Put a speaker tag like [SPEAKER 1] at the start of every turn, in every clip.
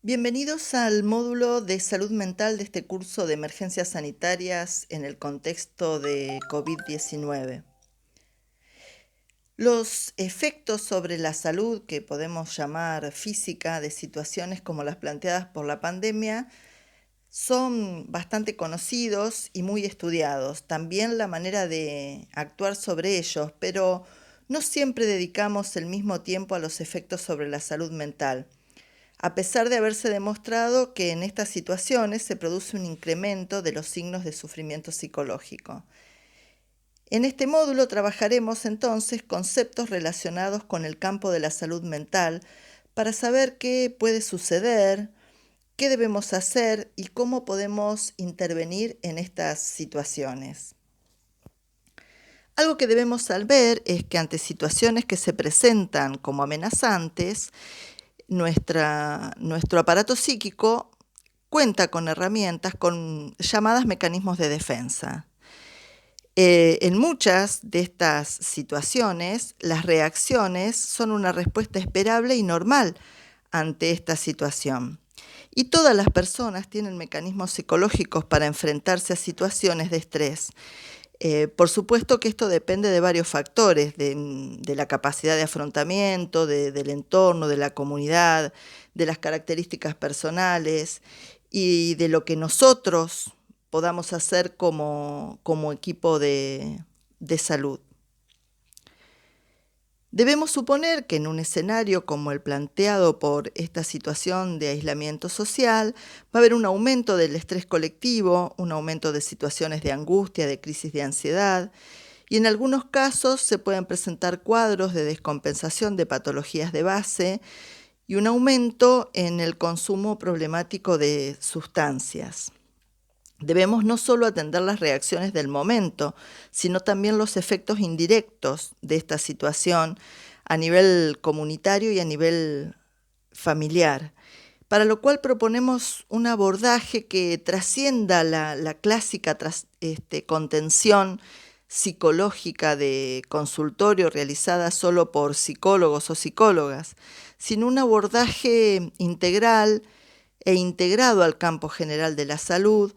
[SPEAKER 1] Bienvenidos al módulo de salud mental de este curso de emergencias sanitarias en el contexto de COVID-19. Los efectos sobre la salud que podemos llamar física de situaciones como las planteadas por la pandemia son bastante conocidos y muy estudiados. También la manera de actuar sobre ellos, pero no siempre dedicamos el mismo tiempo a los efectos sobre la salud mental, a pesar de haberse demostrado que en estas situaciones se produce un incremento de los signos de sufrimiento psicológico. En este módulo trabajaremos entonces conceptos relacionados con el campo de la salud mental para saber qué puede suceder, qué debemos hacer y cómo podemos intervenir en estas situaciones. Algo que debemos saber es que ante situaciones que se presentan como amenazantes, nuestro aparato psíquico cuenta con herramientas llamadas mecanismos de defensa. En muchas de estas situaciones, las reacciones son una respuesta esperable y normal ante esta situación. Y todas las personas tienen mecanismos psicológicos para enfrentarse a situaciones de estrés. Por supuesto que esto depende de varios factores, de la capacidad de afrontamiento, del entorno, de la comunidad, de las características personales y de lo que nosotros podamos hacer como equipo de salud. Debemos suponer que en un escenario como el planteado por esta situación de aislamiento social, va a haber un aumento del estrés colectivo, un aumento de situaciones de angustia, de crisis de ansiedad, y en algunos casos se pueden presentar cuadros de descompensación de patologías de base y un aumento en el consumo problemático de sustancias. Debemos no solo atender las reacciones del momento, sino también los efectos indirectos de esta situación a nivel comunitario y a nivel familiar, para lo cual proponemos un abordaje que trascienda la clásica contención psicológica de consultorio realizada solo por psicólogos o psicólogas, sino un abordaje integral e integrado al campo general de la salud,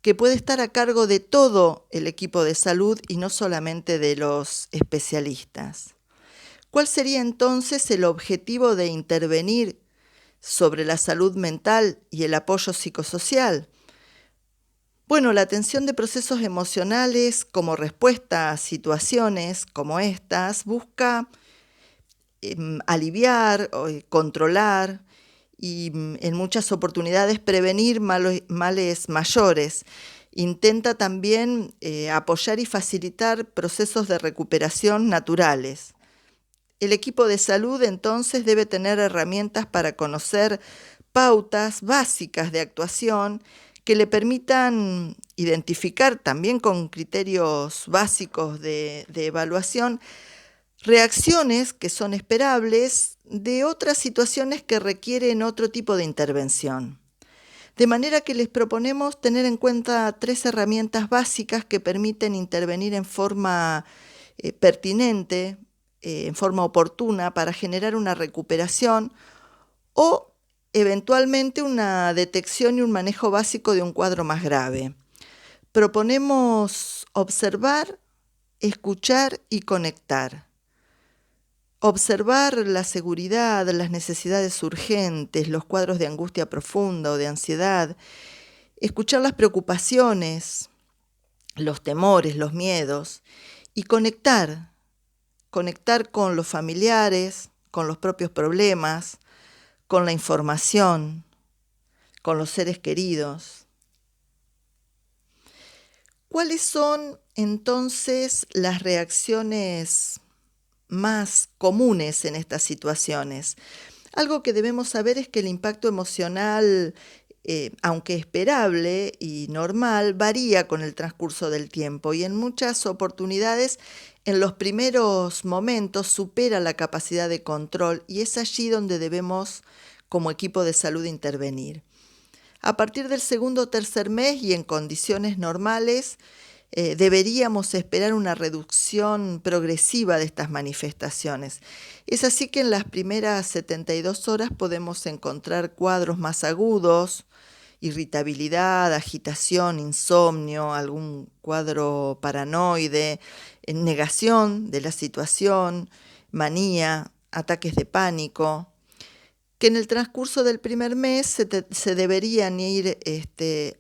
[SPEAKER 1] que puede estar a cargo de todo el equipo de salud y no solamente de los especialistas. ¿Cuál sería entonces el objetivo de intervenir sobre la salud mental y el apoyo psicosocial? Bueno, la atención de procesos emocionales como respuesta a situaciones como estas busca aliviar, controlar y en muchas oportunidades prevenir males mayores. Intenta también apoyar y facilitar procesos de recuperación naturales. El equipo de salud entonces debe tener herramientas para conocer pautas básicas de actuación que le permitan identificar también con criterios básicos de evaluación reacciones que son esperables de otras situaciones que requieren otro tipo de intervención. De manera que les proponemos tener en cuenta 3 herramientas básicas que permiten intervenir en forma pertinente, en forma oportuna, para generar una recuperación o eventualmente una detección y un manejo básico de un cuadro más grave. Proponemos observar, escuchar y conectar. Observar la seguridad, las necesidades urgentes, los cuadros de angustia profunda o de ansiedad, escuchar las preocupaciones, los temores, los miedos y conectar con los familiares, con los propios problemas, con la información, con los seres queridos. ¿Cuáles son entonces las reacciones más comunes en estas situaciones? Algo que debemos saber es que el impacto emocional, aunque esperable y normal, varía con el transcurso del tiempo y en muchas oportunidades, en los primeros momentos, supera la capacidad de control y es allí donde debemos, como equipo de salud, intervenir. A partir del segundo o tercer mes y en condiciones normales, deberíamos esperar una reducción progresiva de estas manifestaciones. Es así que en las primeras 72 horas podemos encontrar cuadros más agudos, irritabilidad, agitación, insomnio, algún cuadro paranoide, negación de la situación, manía, ataques de pánico, que en el transcurso del primer mes se deberían ir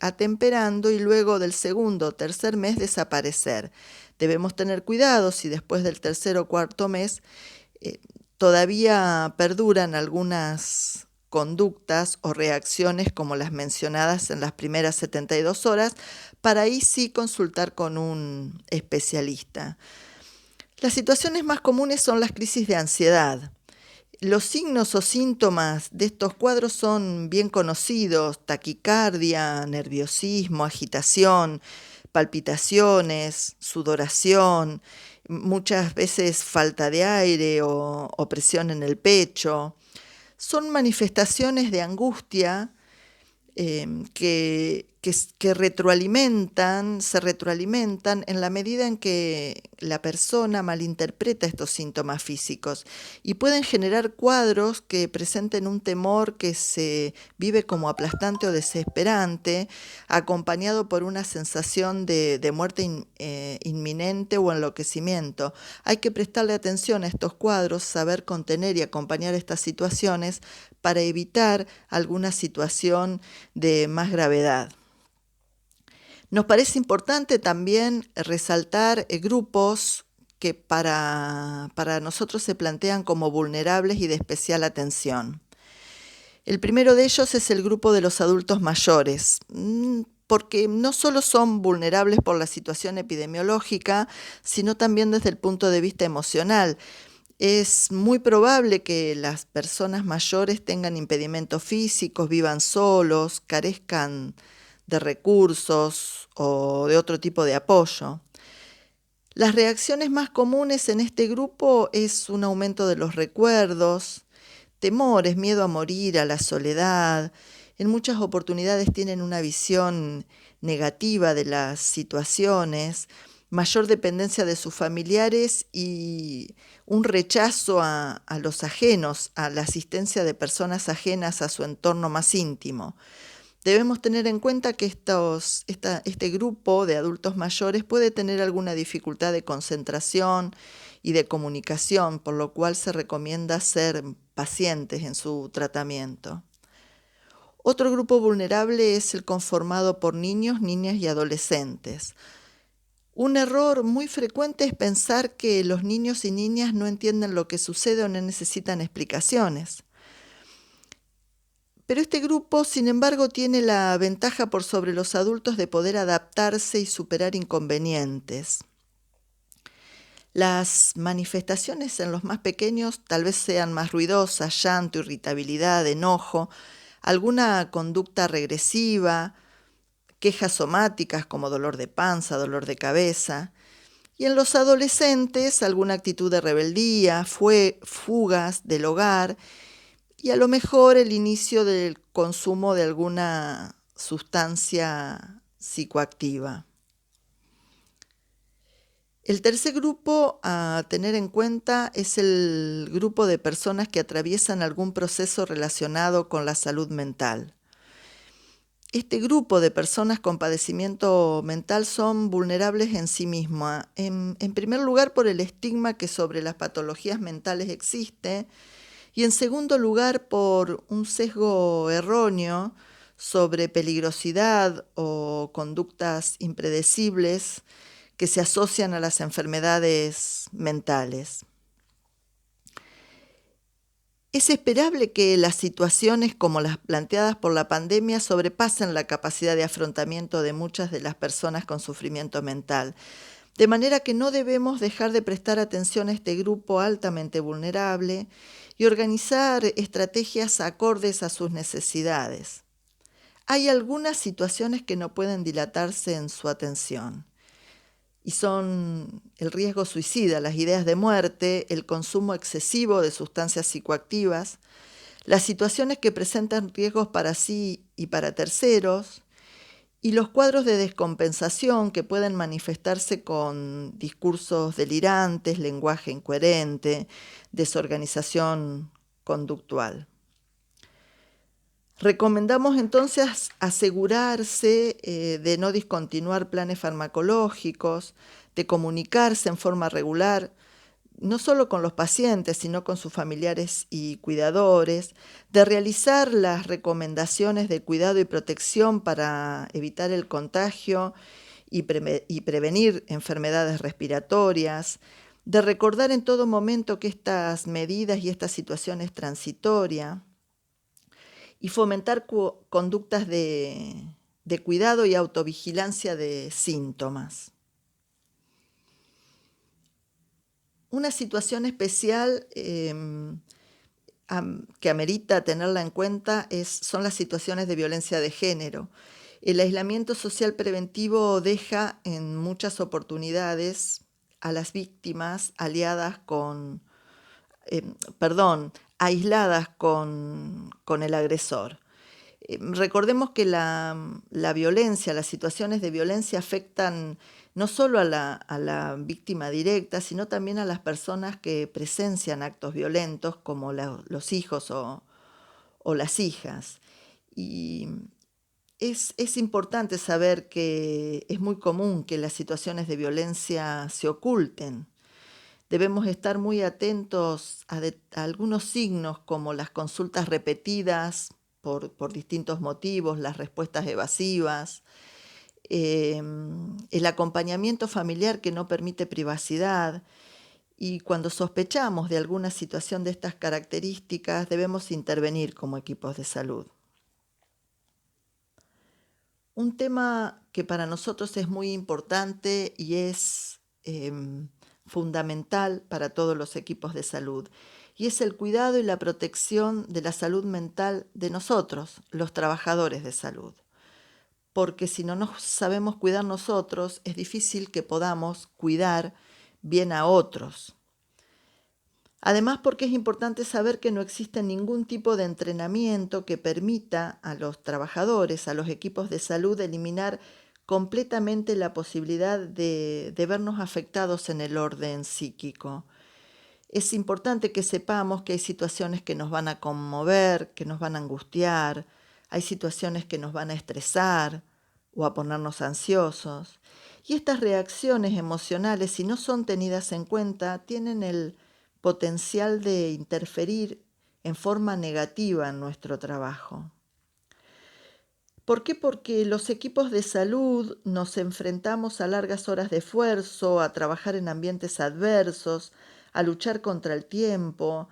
[SPEAKER 1] atemperando y luego del segundo o tercer mes desaparecer. Debemos tener cuidado si después del tercer o cuarto mes todavía perduran algunas conductas o reacciones como las mencionadas en las primeras 72 horas, para ahí sí consultar con un especialista. Las situaciones más comunes son las crisis de ansiedad. Los signos o síntomas de estos cuadros son bien conocidos: taquicardia, nerviosismo, agitación, palpitaciones, sudoración, muchas veces falta de aire o presión en el pecho. Son manifestaciones de angustia que se retroalimentan en la medida en que la persona malinterpreta estos síntomas físicos y pueden generar cuadros que presenten un temor que se vive como aplastante o desesperante, acompañado por una sensación de muerte inminente o enloquecimiento. Hay que prestarle atención a estos cuadros, saber contener y acompañar estas situaciones para evitar alguna situación de más gravedad. Nos parece importante también resaltar grupos que para nosotros se plantean como vulnerables y de especial atención. El primero de ellos es el grupo de los adultos mayores, porque no solo son vulnerables por la situación epidemiológica, sino también desde el punto de vista emocional. Es muy probable que las personas mayores tengan impedimentos físicos, vivan solos, carezcan de recursos o de otro tipo de apoyo. Las reacciones más comunes en este grupo es un aumento de los recuerdos, temores, miedo a morir, a la soledad. En muchas oportunidades tienen una visión negativa de las situaciones, mayor dependencia de sus familiares y un rechazo a los ajenos, a la asistencia de personas ajenas a su entorno más íntimo. Debemos tener en cuenta que este grupo de adultos mayores puede tener alguna dificultad de concentración y de comunicación, por lo cual se recomienda ser pacientes en su tratamiento. Otro grupo vulnerable es el conformado por niños, niñas y adolescentes. Un error muy frecuente es pensar que los niños y niñas no entienden lo que sucede o no necesitan explicaciones. Pero este grupo, sin embargo, tiene la ventaja por sobre los adultos de poder adaptarse y superar inconvenientes. Las manifestaciones en los más pequeños tal vez sean más ruidosas: llanto, irritabilidad, enojo, alguna conducta regresiva, quejas somáticas como dolor de panza, dolor de cabeza. Y en los adolescentes, alguna actitud de rebeldía, fugas del hogar y a lo mejor el inicio del consumo de alguna sustancia psicoactiva. El tercer grupo a tener en cuenta es el grupo de personas que atraviesan algún proceso relacionado con la salud mental. Este grupo de personas con padecimiento mental son vulnerables en sí mismas. En primer lugar, por el estigma que sobre las patologías mentales existe, y en segundo lugar, por un sesgo erróneo sobre peligrosidad o conductas impredecibles que se asocian a las enfermedades mentales. Es esperable que las situaciones como las planteadas por la pandemia sobrepasen la capacidad de afrontamiento de muchas de las personas con sufrimiento mental, de manera que no debemos dejar de prestar atención a este grupo altamente vulnerable y organizar estrategias acordes a sus necesidades. Hay algunas situaciones que no pueden dilatarse en su atención, y son el riesgo suicida, las ideas de muerte, el consumo excesivo de sustancias psicoactivas, las situaciones que presentan riesgos para sí y para terceros, Y los cuadros de descompensación que pueden manifestarse con discursos delirantes, lenguaje incoherente, desorganización conductual. Recomendamos entonces asegurarse de no discontinuar planes farmacológicos, de comunicarse en forma regular, no solo con los pacientes, sino con sus familiares y cuidadores, de realizar las recomendaciones de cuidado y protección para evitar el contagio y prevenir enfermedades respiratorias, de recordar en todo momento que estas medidas y esta situación es transitoria, y fomentar conductas de cuidado y autovigilancia de síntomas. Una situación especial que amerita tenerla en cuenta son las situaciones de violencia de género. El aislamiento social preventivo deja en muchas oportunidades a las víctimas aisladas con el agresor. Recordemos que la violencia, las situaciones de violencia afectan no solo a la víctima directa, sino también a las personas que presencian actos violentos, como los hijos o las hijas. Y es importante saber que es muy común que las situaciones de violencia se oculten. Debemos estar muy atentos a algunos signos como las consultas repetidas por distintos motivos, las respuestas evasivas, el acompañamiento familiar que no permite privacidad, y cuando sospechamos de alguna situación de estas características debemos intervenir como equipos de salud. Un tema que para nosotros es muy importante y es fundamental para todos los equipos de salud, y es el cuidado y la protección de la salud mental de nosotros, los trabajadores de salud. Porque si no nos sabemos cuidar nosotros, es difícil que podamos cuidar bien a otros. Además, porque es importante saber que no existe ningún tipo de entrenamiento que permita a los trabajadores, a los equipos de salud, eliminar completamente la posibilidad de vernos afectados en el orden psíquico. Es importante que sepamos que hay situaciones que nos van a conmover, que nos van a angustiar, hay situaciones que nos van a estresar o a ponernos ansiosos. Y estas reacciones emocionales, si no son tenidas en cuenta, tienen el potencial de interferir en forma negativa en nuestro trabajo. ¿Por qué? Porque los equipos de salud nos enfrentamos a largas horas de esfuerzo, a trabajar en ambientes adversos, a luchar contra el tiempo,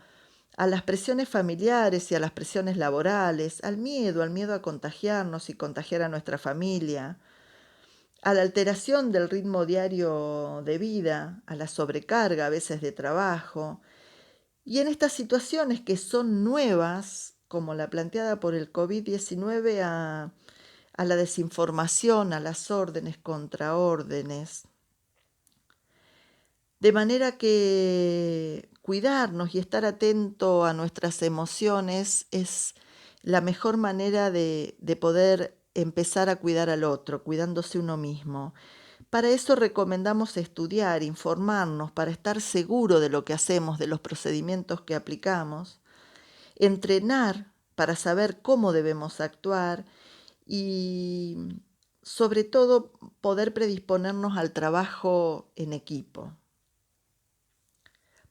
[SPEAKER 1] a las presiones familiares y a las presiones laborales, al miedo a contagiarnos y contagiar a nuestra familia, a la alteración del ritmo diario de vida, a la sobrecarga a veces de trabajo. Y en estas situaciones que son nuevas, como la planteada por el COVID-19, a la desinformación, a las órdenes, contraórdenes. De manera que cuidarnos y estar atento a nuestras emociones es la mejor manera de poder empezar a cuidar al otro, cuidándose uno mismo. Para eso recomendamos estudiar, informarnos, para estar seguro de lo que hacemos, de los procedimientos que aplicamos, entrenar para saber cómo debemos actuar y, sobre todo, poder predisponernos al trabajo en equipo.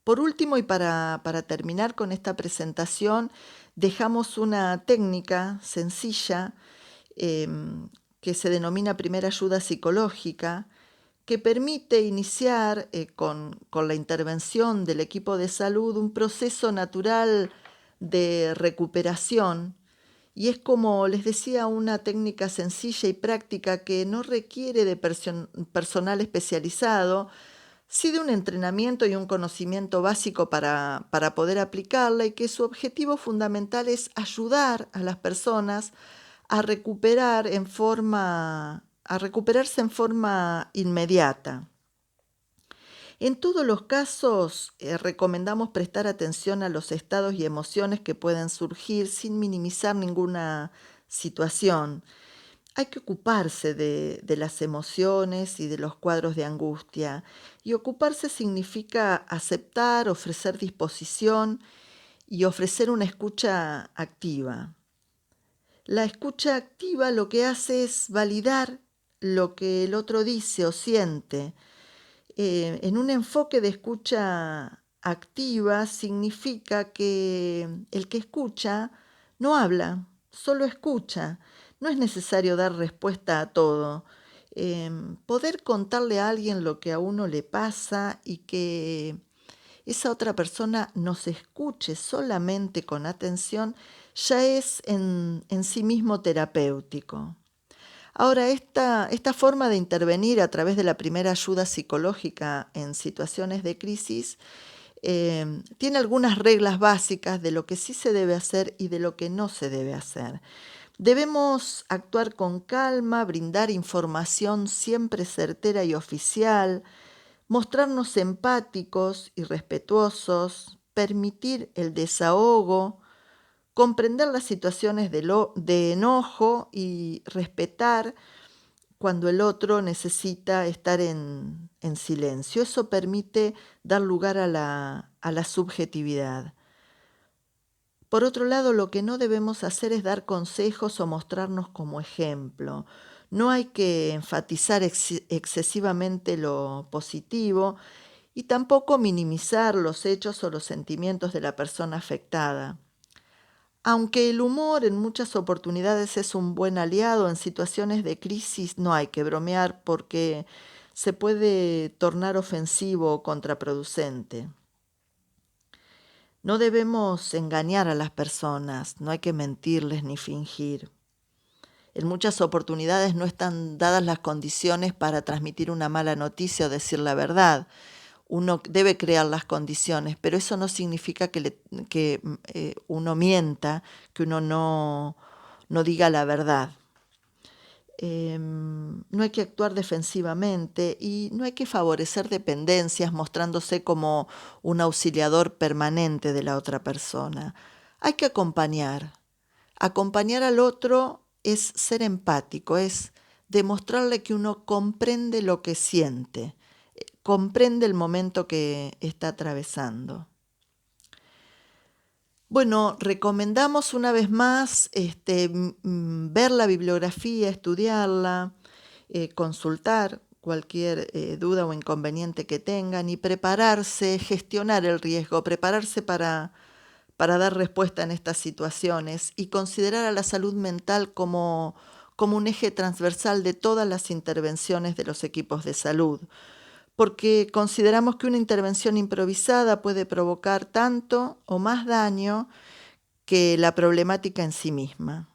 [SPEAKER 1] Por último, y para terminar con esta presentación, dejamos una técnica sencilla que se denomina primera ayuda psicológica, que permite iniciar con la intervención del equipo de salud un proceso natural de recuperación. Y es, como les decía, una técnica sencilla y práctica que no requiere de personal especializado, sí de un entrenamiento y un conocimiento básico para poder aplicarla, y que su objetivo fundamental es ayudar a las personas a recuperarse en forma inmediata. En todos los casos, recomendamos prestar atención a los estados y emociones que pueden surgir sin minimizar ninguna situación. Hay que ocuparse de las emociones y de los cuadros de angustia. Y ocuparse significa aceptar, ofrecer disposición y ofrecer una escucha activa. La escucha activa lo que hace es validar lo que el otro dice o siente. En un enfoque de escucha activa significa que el que escucha no habla, solo escucha. No es necesario dar respuesta a todo. Poder contarle a alguien lo que a uno le pasa y que esa otra persona nos escuche solamente con atención, ya es en sí mismo terapéutico. Ahora, esta forma de intervenir a través de la primera ayuda psicológica en situaciones de crisis tiene algunas reglas básicas de lo que sí se debe hacer y de lo que no se debe hacer. Debemos actuar con calma, brindar información siempre certera y oficial, mostrarnos empáticos y respetuosos, permitir el desahogo, comprender las situaciones de enojo y respetar cuando el otro necesita estar en silencio. Eso permite dar lugar a la subjetividad. Por otro lado, lo que no debemos hacer es dar consejos o mostrarnos como ejemplo. No hay que enfatizar excesivamente lo positivo y tampoco minimizar los hechos o los sentimientos de la persona afectada. Aunque el humor en muchas oportunidades es un buen aliado en situaciones de crisis, no hay que bromear porque se puede tornar ofensivo o contraproducente. No debemos engañar a las personas, no hay que mentirles ni fingir. En muchas oportunidades no están dadas las condiciones para transmitir una mala noticia o decir la verdad. Uno debe crear las condiciones, pero eso no significa que uno mienta, que uno no diga la verdad. No hay que actuar defensivamente y no hay que favorecer dependencias mostrándose como un auxiliador permanente de la otra persona. Hay que acompañar. Acompañar al otro es ser empático, es demostrarle que uno comprende lo que siente, comprende el momento que está atravesando. Bueno, recomendamos una vez más ver la bibliografía, estudiarla, consultar cualquier duda o inconveniente que tengan y prepararse, gestionar el riesgo, prepararse para dar respuesta en estas situaciones y considerar a la salud mental como un eje transversal de todas las intervenciones de los equipos de salud, porque consideramos que una intervención improvisada puede provocar tanto o más daño que la problemática en sí misma.